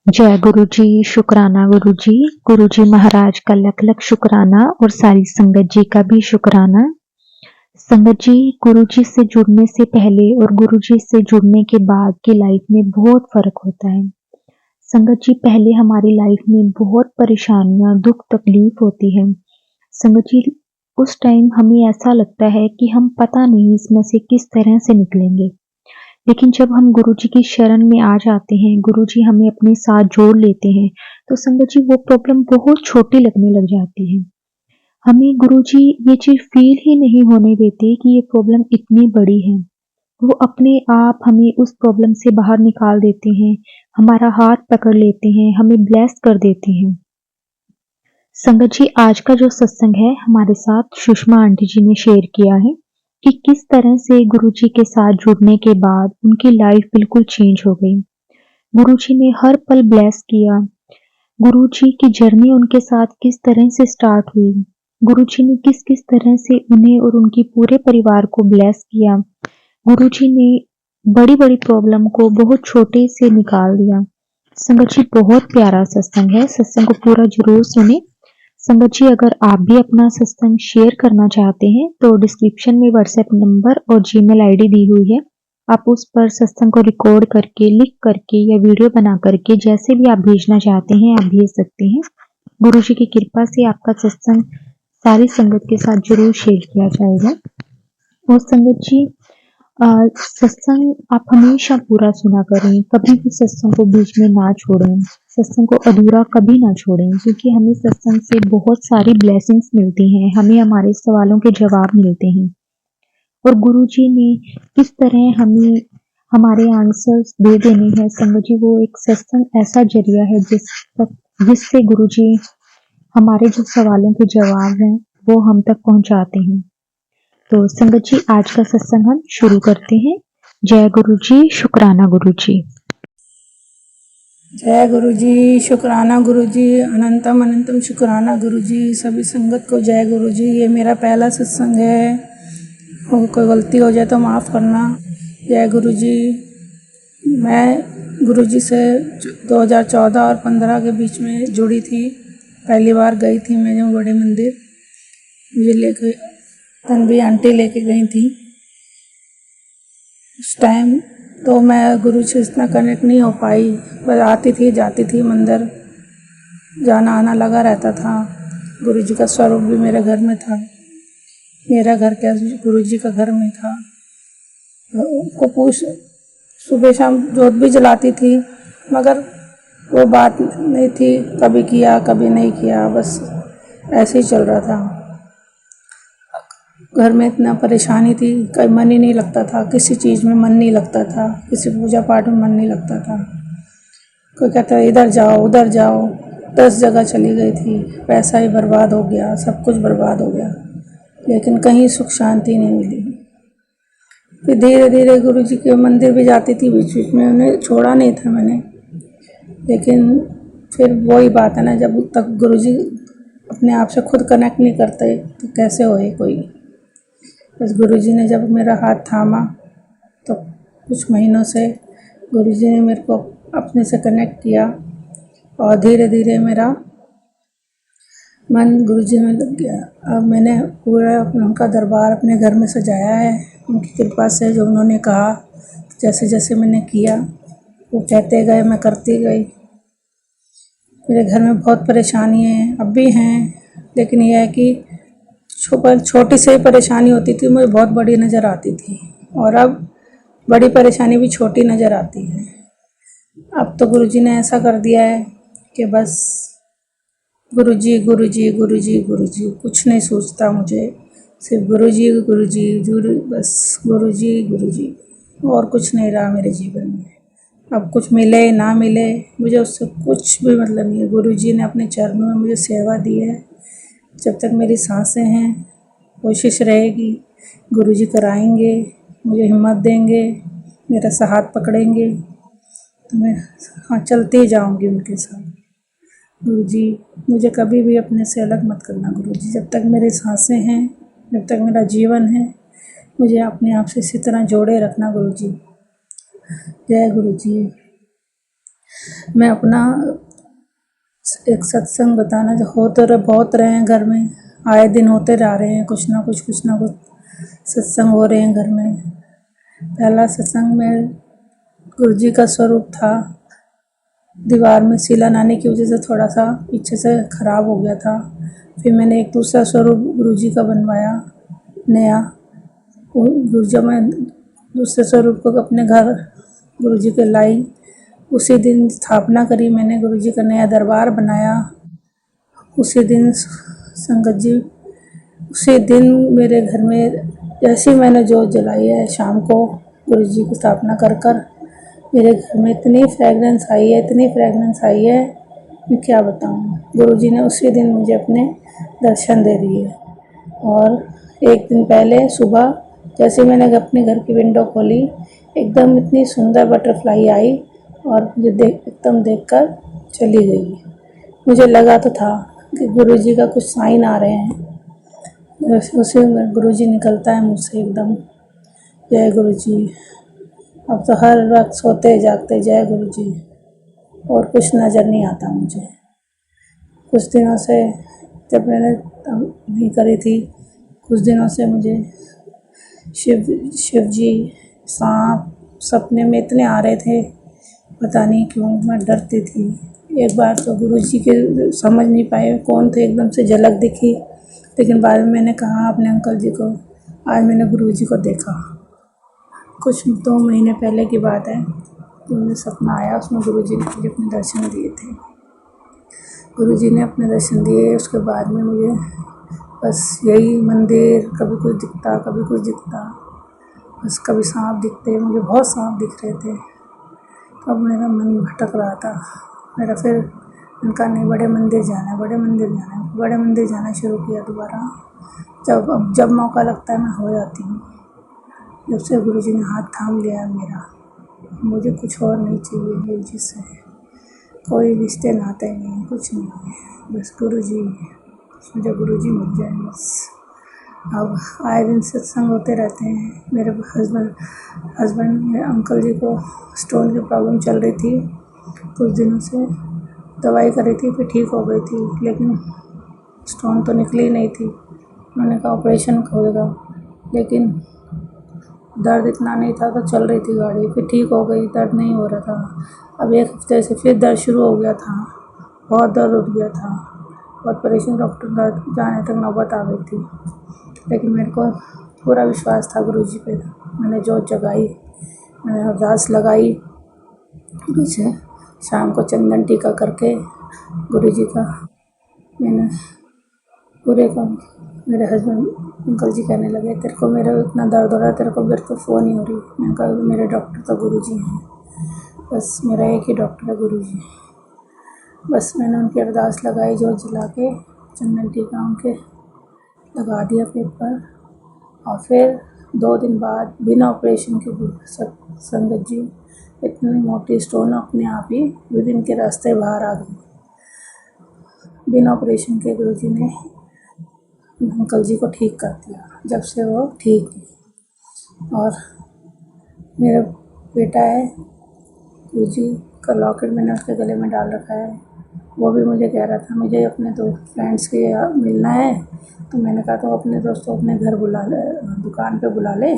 जय गुरु जी, शुक्राना गुरु जी। गुरु जी महाराज का लख लख शुक्राना और सारी संगत जी का भी शुक्राना। संगत जी, गुरु जी से जुड़ने से पहले और गुरु जी से जुड़ने के बाद की लाइफ में बहुत फर्क होता है। संगत जी, पहले हमारी लाइफ में बहुत परेशानियां, दुख, तकलीफ होती है। संगत जी, उस टाइम हमें ऐसा लगता है कि हम पता नहीं इसमें से किस तरह से निकलेंगे। लेकिन जब हम गुरु जी की शरण में आ जाते हैं, गुरु जी हमें अपने साथ जोड़ लेते हैं, तो संगत जी वो प्रॉब्लम बहुत छोटी लगने लग जाती है। हमें गुरु जी ये चीज़ फ़ील ही नहीं होने देते कि ये प्रॉब्लम इतनी बड़ी है। वो अपने आप हमें उस प्रॉब्लम से बाहर निकाल देते हैं, हमारा हाथ पकड़ लेते हैं, हमें ब्लेस कर देते हैं। संगत जी, आज का जो सत्संग है हमारे साथ सुषमा आंटी जी ने शेयर किया है कि किस तरह से गुरुजी के साथ जुड़ने के बाद उनकी लाइफ बिल्कुल चेंज हो गई। गुरुजी ने हर पल ब्लेस किया। गुरुजी की जर्नी उनके साथ किस तरह से स्टार्ट हुई। गुरुजी ने किस किस तरह से उन्हें और उनके पूरे परिवार को ब्लेस किया। गुरुजी ने बड़ी बड़ी प्रॉब्लम को बहुत छोटे से निकाल दिया। संगत जी, बहुत प्यारा सत्संग है, सत्संग को पूरा जरूर सुने। संगत जी, अगर आप भी अपना सत्संग शेयर करना चाहते हैं तो डिस्क्रिप्शन में व्हाट्सएप नंबर और जीमेल आईडी दी हुई है। आप उस पर सत्संग को रिकॉर्ड करके, लिख करके या वीडियो बना करके जैसे भी आप भेजना चाहते हैं आप भेज सकते हैं। गुरु जी की कृपा से आपका सत्संग सारी संगत के साथ जरूर शेयर किया जाएगा। और संगत जी, सत्संग आप हमेशा पूरा सुना करें, कभी भी सत्संग को बीच में ना छोड़ें, सत्संग को अधूरा कभी ना छोड़ें, क्योंकि हमें सत्संग से बहुत सारी ब्लेसिंग्स मिलती हैं, हमें हमारे सवालों के जवाब मिलते हैं। और गुरु जी ने किस तरह हमें हमारे आंसर्स दे देने हैं। संगत जी, वो एक सत्संग ऐसा जरिया है जिससे गुरु जी हमारे जो सवालों के जवाब हैं वो हम तक पहुंचाते हैं। तो संगत जी, आज का सत्संग हम शुरू करते हैं। जय गुरु जी, शुक्राना गुरु जी। जय गुरु जी, शुक्राना गुरु जी, अनंतम अनंतम शुक्राना गुरु जी। सभी संगत को जय गुरु जी। ये मेरा पहला सत्संग है और कोई गलती हो जाए तो माफ़ करना। जय गुरु जी। मैं गुरु जी से 2014 और 15 के बीच में जुड़ी थी। पहली बार गई थी मैं जो बड़े मंदिर, मुझे लेके तन्वी आंटी लेके गई थी। उस टाइम तो मैं गुरु से इतना कनेक्ट नहीं हो पाई, पर आती थी जाती थी मंदिर, जाना आना लगा रहता था। गुरु जी का स्वरूप भी मेरे घर में था, मेरा घर क्या गुरु जी का घर में था। उनको पूछ सुबह शाम जोत भी जलाती थी, मगर वो बात नहीं थी, कभी किया कभी नहीं किया, बस ऐसे ही चल रहा था। घर में इतना परेशानी थी, कहीं मन ही नहीं लगता था, किसी चीज़ में मन नहीं लगता था, किसी पूजा पाठ में मन नहीं लगता था। कोई कहता इधर जाओ उधर जाओ, 10 जगह चली गई थी, पैसा ही बर्बाद हो गया, सब कुछ बर्बाद हो गया, लेकिन कहीं सुख शांति नहीं मिली। फिर धीरे धीरे गुरु जी के मंदिर भी जाती थी बीच बीच में, उन्हें छोड़ा नहीं था मैंने। लेकिन फिर वही बात है ना, जब तक गुरु जी अपने आप से खुद कनेक्ट नहीं करते तो कैसे होए कोई। बस गुरु जी ने जब मेरा हाथ थामा तो कुछ महीनों से गुरु जी ने मेरे को अपने से कनेक्ट किया और धीरे धीरे मेरा मन गुरु जी में लग गया। अब मैंने पूरा उनका दरबार अपने घर में सजाया है, उनकी कृपा से। जो उन्होंने कहा जैसे जैसे मैंने किया, वो कहते गए मैं करती गई। मेरे घर में बहुत परेशानी है, अब भी हैं, लेकिन यह है कि छोटी से परेशानी होती थी मुझे बहुत बड़ी नज़र आती थी, और अब बड़ी परेशानी भी छोटी नज़र आती है। अब तो गुरुजी ने ऐसा कर दिया है कि बस गुरुजी गुरुजी गुरुजी गुरुजी, कुछ नहीं सोचता मुझे, सिर्फ गुरुजी गुरुजी बस गुरुजी गुरुजी, और कुछ नहीं रहा मेरे जीवन में। अब कुछ मिले ना मिले मुझे उससे कुछ भी मतलब नहीं है। गुरुजी ने अपने चरणों में मुझे सेवा दी है। जब तक मेरी सांसें हैं कोशिश रहेगी, गुरुजी कराएंगे, मुझे हिम्मत देंगे, मेरा हाथ पकड़ेंगे तो मैं चलती जाऊंगी उनके साथ। गुरुजी मुझे कभी भी अपने से अलग मत करना। गुरुजी जब तक मेरी सांसें हैं, जब तक मेरा जीवन है, मुझे अपने आप से इसी तरह जोड़े रखना गुरुजी। जय गुरुजी। मैं अपना एक सत्संग बताना जो होते रहे बहुत रहे हैं घर में, आए दिन होते जा रहे हैं, कुछ ना कुछ सत्संग हो रहे हैं घर में। पहला सत्संग में गुरु जी का स्वरूप था। दीवार में शीला नानी की वजह से थोड़ा सा पीछे से खराब हो गया था। फिर मैंने एक दूसरा स्वरूप गुरु जी का बनवाया नया। जब मैं दूसरे स्वरूप को अपने घर गुरु जी के लाई, उसी दिन स्थापना करी मैंने, गुरु जी का नया दरबार बनाया। उसी दिन संगत जी, उसी दिन मेरे घर में जैसे मैंने जोत जलाई है शाम को गुरु जी की स्थापना कर मेरे घर में इतनी फ्रेगनेंस आई है, इतनी फ्रेगनेंस आई है, मैं क्या बताऊँ। गुरु जी ने उसी दिन मुझे अपने दर्शन दे दिए। और एक दिन पहले सुबह जैसे मैंने अपने घर की विंडो खोली, एकदम इतनी सुंदर बटरफ्लाई आई और मुझे एकदम देखकर चली गई। मुझे लगा तो था कि गुरु जी का कुछ साइन आ रहे हैं। उसी में गुरु जी निकलता है मुझसे एकदम, जय गुरु जी। अब तो हर वक्त सोते जागते जय गुरु जी, और कुछ नज़र नहीं आता मुझे। कुछ दिनों से जब मैंने नहीं करी थी, कुछ दिनों से मुझे शिव जी, सांप सपने में इतने आ रहे थे, पता नहीं क्यों मैं डरती थी। एक बार तो गुरु जी के समझ नहीं पाए कौन थे, एकदम से झलक दिखी, लेकिन बाद में मैंने कहा अपने अंकल जी को, आज मैंने गुरु जी को देखा। कुछ 2 महीने पहले की बात है कि मुझे सपना आया, उसमें गुरु जी ने मुझे अपने दर्शन दिए थे। गुरु जी ने अपने दर्शन दिए, उसके बाद में मुझे बस यही मंदिर, कभी कुछ दिखता कभी कुछ दिखता, बस कभी सांप दिखते, मुझे बहुत सांप दिख रहे थे। तब मेरा मन भटक रहा था। मेरा फिर उनका नहीं, बड़े मंदिर जाना है, बड़े मंदिर जाना है, बड़े मंदिर जाना शुरू किया दोबारा। जब मौका लगता है मैं हो जाती हूँ। जब से गुरु जी ने हाथ थाम लिया है मेरा, मुझे कुछ और नहीं चाहिए गुरु जी से, कोई रिश्ते नाते नहीं, कुछ नहीं है, बस गुरु जी, मुझे गुरु जी मिल जाए बस। अब आए दिन सत्संग होते रहते हैं। मेरे हस्बैंड मेरे अंकल जी को स्टोन की प्रॉब्लम चल रही थी, कुछ दिनों से दवाई करी थी, फिर ठीक हो गई थी, लेकिन स्टोन तो निकली नहीं थी। उन्होंने कहा ऑपरेशन होगा, लेकिन दर्द इतना नहीं था तो चल रही थी गाड़ी, फिर ठीक हो गई, दर्द नहीं हो रहा था। अब 1 हफ्ते से फिर दर्द शुरू हो गया था, बहुत दर्द उठ गया था, बहुत परेशान, डॉक्टर जाने तक नौबत आ गई थी। लेकिन मेरे को पूरा विश्वास था गुरु जी पे। मैंने जोत जगाई, मैंने अरदास लगाई गुरु से, शाम को चंदन टीका करके गुरु जी का मैंने पूरे को। मेरे हस्बैंड अंकल जी कहने लगे, तेरे को मेरा इतना दर्द हो रहा है, तेरे को मेरे को फ़ोन ही हो रही। मैंने कहा मेरे डॉक्टर तो गुरु जी हैं, बस मेरा एक ही डॉक्टर है गुरु जी। बस मैंने उनकी अरदास लगाई, जोत जला के चंदन टीका उनके लगा दिया पेट पर, और फिर 2 दिन बाद बिना ऑपरेशन के संगत जी, इतनी मोटी स्टोन अपने आप ही विदिन के रास्ते बाहर आ गई। बिना ऑपरेशन के गुरु जी ने अंकल जी को ठीक कर दिया। जब से वो ठीक है। और मेरा बेटा है, गुरु जी का लॉकेट मैंने उसके गले में डाल रखा है। वो भी मुझे कह रहा था मुझे अपने फ्रेंड्स के मिलना है, तो मैंने कहा तो अपने दोस्तों अपने घर बुला ले, दुकान पे बुला ले,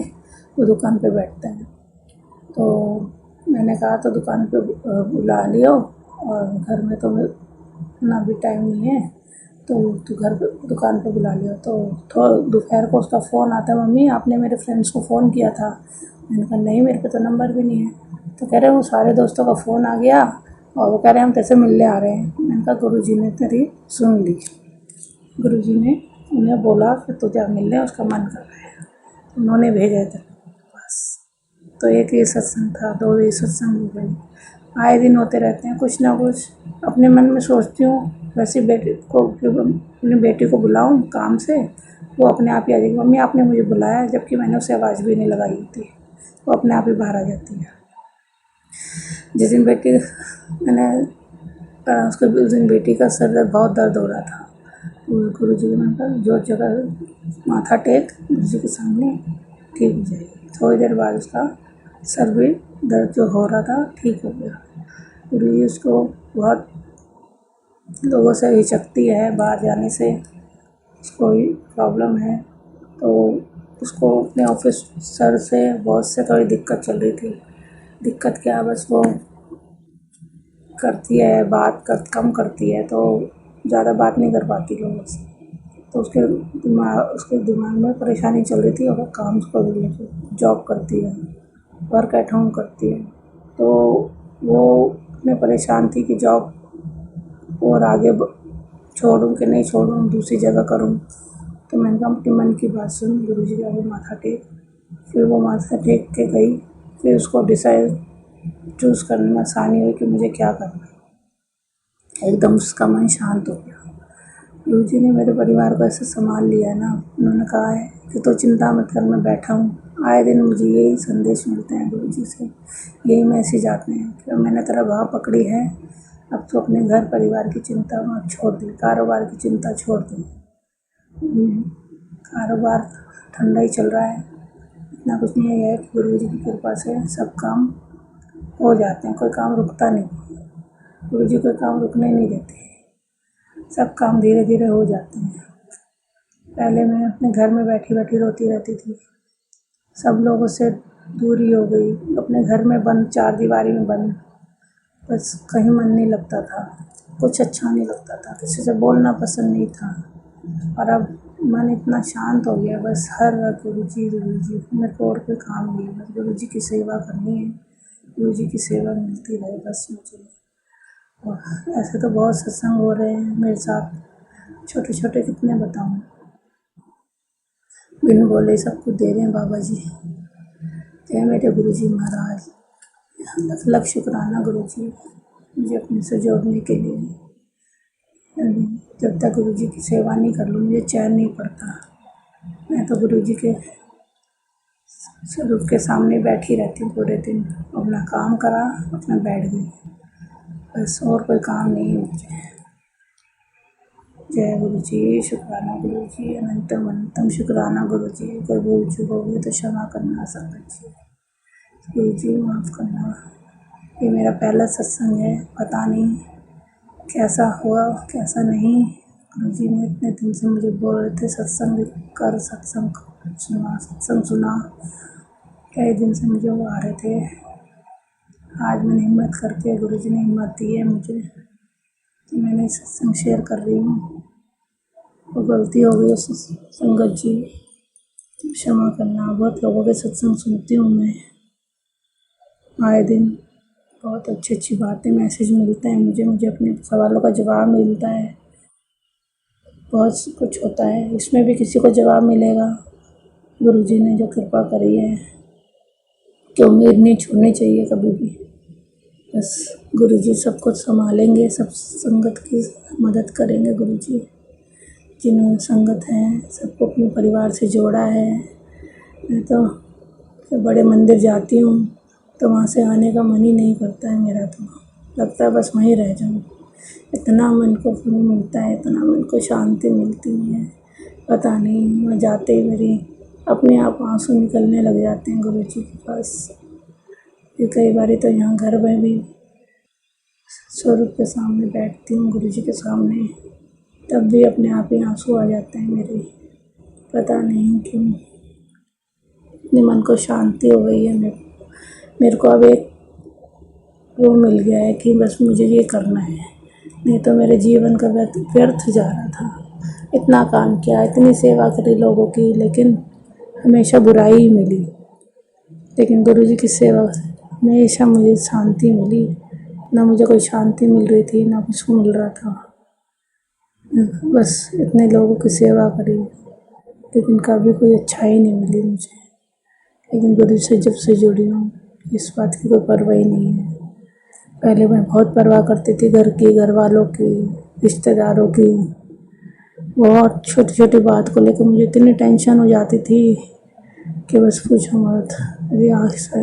वो दुकान पे बैठते हैं। तो मैंने कहा तो दुकान पे बुला लियो, और घर में तो इतना भी टाइम नहीं है, तो तू घर पे दुकान पे बुला लियो। तो थोड़ा दोपहर को उसका फ़ोन आता है, मम्मी आपने मेरे फ्रेंड्स को फ़ोन किया था। मैंने कहा नहीं, मेरे पे तो नंबर भी नहीं है। तो कह रहे वो सारे दोस्तों का फ़ोन आ गया और वो कह रहे हम तेरे मिलने आ रहे हैं। मैंने कहा गुरु जी ने तेरी सुन ली, गुरु जी ने उन्हें बोला कि तुझे मिलने उसका मन कर रहा है, उन्होंने भेजा था बस। तो एक ये सत्संग था, 2 ये सत्संग हो गए, आए दिन होते रहते हैं कुछ ना कुछ। अपने मन में सोचती हूँ वैसे बेटी को, अपनी बेटी को बुलाऊँ काम से, वो अपने आप ही आ जाएगी, मम्मी आपने मुझे बुलाया, जबकि मैंने उसे आवाज़ भी नहीं लगाई होती, वो अपने आप ही बाहर आ जाती है। जिस दिन बेटी मैंने उसके उस दिन बेटी का सर में बहुत दर्द हो रहा था, गुरु जी ने कहा जो जगह माथा टेक गुरु जी के सामने, ठीक हो जाएगी। थोड़ी देर बाद उसका सर भी दर्द जो हो रहा था ठीक हो गया। गुरु जी उसको बहुत लोगों से हिचकती है, बाहर जाने से उसको प्रॉब्लम है, तो उसको अपने ऑफिस सर से बॉस से थोड़ी दिक्कत चल रही थी। दिक्कत क्या, बस वो करती है बात कम करती है, तो ज़्यादा बात नहीं कर पाती लोगों से, तो उसके दिमाग में परेशानी चल रही थी। और काम कर रही है, जॉब करती है, वर्क एट होम करती है, तो वो में परेशान थी कि जॉब और आगे छोड़ूं कि नहीं छोड़ूं, दूसरी जगह करूं। तो मैंने कहा अपने मन की बात सुन, गुरु जी के आगे माथा टेक। फिर वो माथा टेक के गई। फिर उसको डिसाइड चूज़ करने में आसानी हुई कि मुझे क्या करना है। एकदम उसका मन शांत हो गया। गुरु जी ने मेरे परिवार को ऐसे संभाल लिया है ना, उन्होंने कहा है कि तो चिंता मत कर, मैं बैठा हूँ। आए दिन मुझे यही संदेश मिलते हैं गुरु जी से, यही मैसेज आते हैं कि मैंने तेरा भाव पकड़ी है, अब तो अपने घर परिवार की चिंता मत छोड़ दे, कारोबार की चिंता छोड़ दे। कारोबार ठंडा ही चल रहा है, इतना कुछ नहीं है कि गुरु जी की कृपा से सब काम हो जाते हैं, कोई काम रुकता नहीं। गुरु जी कोई काम रुकने नहीं देते, सब काम धीरे धीरे हो जाते हैं। पहले मैं अपने घर में बैठी बैठी रोती रहती थी, सब लोगों से दूरी हो गई, अपने घर में बंद, चार दीवारी में बंद, बस कहीं मन नहीं लगता था, कुछ अच्छा नहीं लगता था, किसी से बोलना पसंद नहीं था। और अब मन इतना शांत हो गया, बस हर वक्त गुरु जी मेरे को और कोई काम नहीं है, बस गुरु जी की सेवा करनी है, गुरु जी की सेवा मिलती रहे बस मुझे। और ऐसे तो बहुत सत्संग हो रहे हैं मेरे साथ, छोटे छोटे कितने बताऊँ, बिन बोले सब कुछ दे रहे हैं बाबा जी। जय मेरे गुरु जी महाराज, लख लख शुक्राना गुरु जी मुझे अपने से जोड़ने के लिए। जब तक गुरु जी की सेवा नहीं कर लूँ मुझे चैन नहीं पड़ता। मैं तो गुरु जी के स्वरूप के सामने बैठी रहती हूँ पूरे दिन, अपना काम करा, अपना बैठ गई, बस और कोई काम नहीं मुझे। जय गुरु जी, शुक्राना गुरु जी, अनंतम अनंतम शुक्राना गुरु जी। कोई भूल चूक होगी तो क्षमा करना संगत जी, गुरु जी माफ़ करना। ये मेरा पहला सत्संग है, पता नहीं कैसा हुआ कैसा नहीं। गुरु जी ने इतने दिन से मुझे बोल रहे थे सत्संग कर, सत्संग सुना, कई दिन से मुझे वो आ रहे थे। आज मैंने हिम्मत करके, गुरु जी ने हिम्मत दी है मुझे, तो मैंने सत्संग शेयर कर रही हूँ। वो गलती हो गई उस संगत जी, क्षमा करना। बहुत लोगों के सत्संग सुनती हूँ मैं, आए दिन बहुत अच्छी अच्छी बातें, मैसेज मिलते हैं मुझे अपने सवालों का जवाब मिलता है, बहुत कुछ होता है। इसमें भी किसी को जवाब मिलेगा, गुरु जी ने जो कृपा करी है, कि उम्मीद नहीं छोड़नी चाहिए कभी भी। बस गुरु जी सब कुछ संभालेंगे, सब संगत की मदद करेंगे गुरु जी। जिन्होंने संगत हैं सबको अपने परिवार से जोड़ा है। मैं तो बड़े मंदिर जाती हूँ तो वहाँ से आने का मन ही नहीं करता है मेरा, तो लगता है बस वहीं रह जाऊँ। इतना मन को सुकून मिलता है, इतना मन को शांति मिलती है, पता नहीं। वहाँ जाते ही मेरी अपने आप आंसू निकलने लग जाते हैं गुरु जी के पास। फिर कई बार तो यहाँ घर में भी स्वरूप के सामने बैठती हूँ, गुरु जी के सामने, तब भी अपने आप ही आंसू आ जाते हैं मेरे, पता नहीं क्यों। अपने मन को शांति हो गई है। मेरे को अब एक वो मिल गया है कि बस मुझे ये करना है, नहीं तो मेरे जीवन का व्यर्थ जा रहा था। इतना काम किया, इतनी सेवा करी लोगों की, लेकिन हमेशा बुराई ही मिली। लेकिन गुरु जी की सेवा से हमेशा मुझे शांति मिली। ना मुझे कोई शांति मिल रही थी, ना कुछ मिल रहा था, बस इतने लोगों की सेवा करी, लेकिन कभी कोई अच्छाई नहीं मिली मुझे। लेकिन गुरु से जब से जुड़ी हूँ, इस बात की कोई परवाह ही नहीं है। पहले मैं बहुत परवाह करती थी, घर की, घर वालों की, रिश्तेदारों की, बहुत छोटी छोटी बात को लेकर मुझे इतनी टेंशन हो जाती थी कि बस पूछो मत। मेरी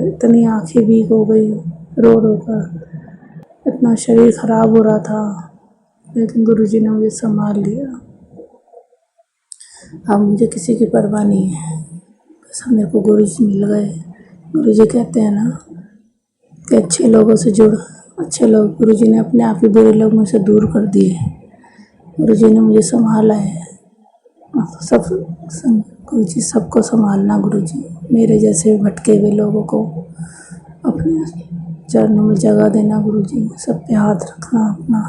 इतनी आँखें वीक हो गई रो रो कर, इतना शरीर खराब हो रहा था, लेकिन गुरु जी ने मुझे संभाल लिया। अब मुझे किसी की परवाह नहीं है, बस मेरे को गुरु जी मिल गए। गुरु जी कहते हैं ना कि अच्छे लोगों से जुड़, अच्छे लोग गुरुजी ने अपने आप ही बुरे लोग मुझसे दूर कर दिए। गुरुजी ने मुझे संभाला है। सब गुरुजी सबको संभालना गुरुजी, मेरे जैसे भटके हुए लोगों को अपने चरणों में जगह देना गुरुजी, सब पे हाथ रखना अपना,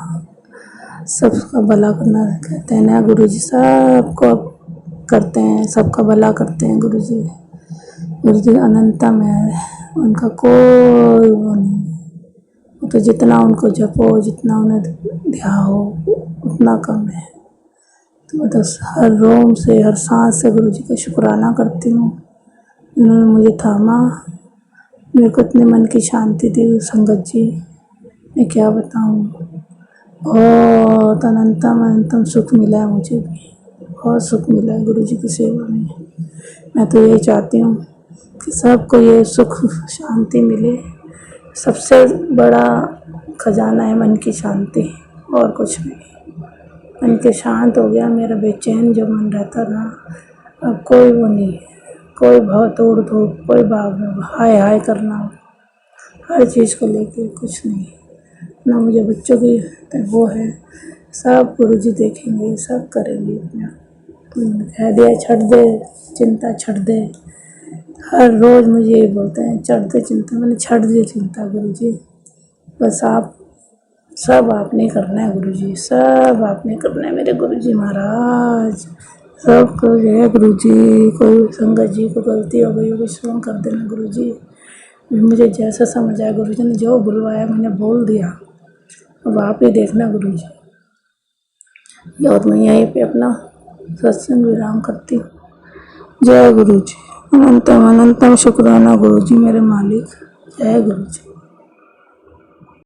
सबका भला करना कहते हैं ना गुरुजी, सबको करते हैं, सबका भला करते हैं गुरुजी। गुरुजी अनंतम है, उनका कोई वो नहीं, वो तो जितना उनको जपो, जितना उन्हें ध्याओ उतना कम है। तो मैं तो हर रोम से, हर सांस से गुरुजी का शुक्राना करती हूँ, उन्होंने मुझे थामा। मेरे को इतने मन की शांति दी संगत जी, मैं क्या बताऊँ। बहुत अनंतम अनंतम सुख मिला है मुझे भी, बहुत सुख मिला है गुरुजी की सेवा में। मैं तो यही चाहती हूँ कि सबको ये सुख शांति मिले। सबसे बड़ा खजाना है मन की शांति, और कुछ नहीं। मन के शांत हो गया, मेरा बेचैन जो मन रहता था, अब कोई वो नहीं है, कोई बहुत तोड़ धूप, कोई हाय हाय करना, हर चीज़ को लेके कुछ नहीं ना। मुझे बच्चों की वो है, सब गुरुजी देखेंगे, सब करेंगे अपना। कह दिया छੱਡ दे चिंता, छੱड दे, हर रोज़ मुझे ये बोलते हैं छੱਡ दे चिंता। मैंने छੱਡ दी चिंता गुरुजी, बस आप सब आपने करना है गुरुजी, सब आपने करना है मेरे गुरुजी महाराज। सबको जय गुरुजी। कोई संगत जी को गलती हो गई हो, कुछ क्षमा कर देना गुरुजी। मुझे जैसा समझ आया गुरुजी ने जो बुलवाया मैंने बोल दिया, अब आप ही देखना गुरुजी। और मैं यहीं पे अपना सत्संग विराम करती हूँ। जय गुरुजी। अनंतम अनंतम शुक्राना गुरुजी मेरे मालिक। जय गुरुजी।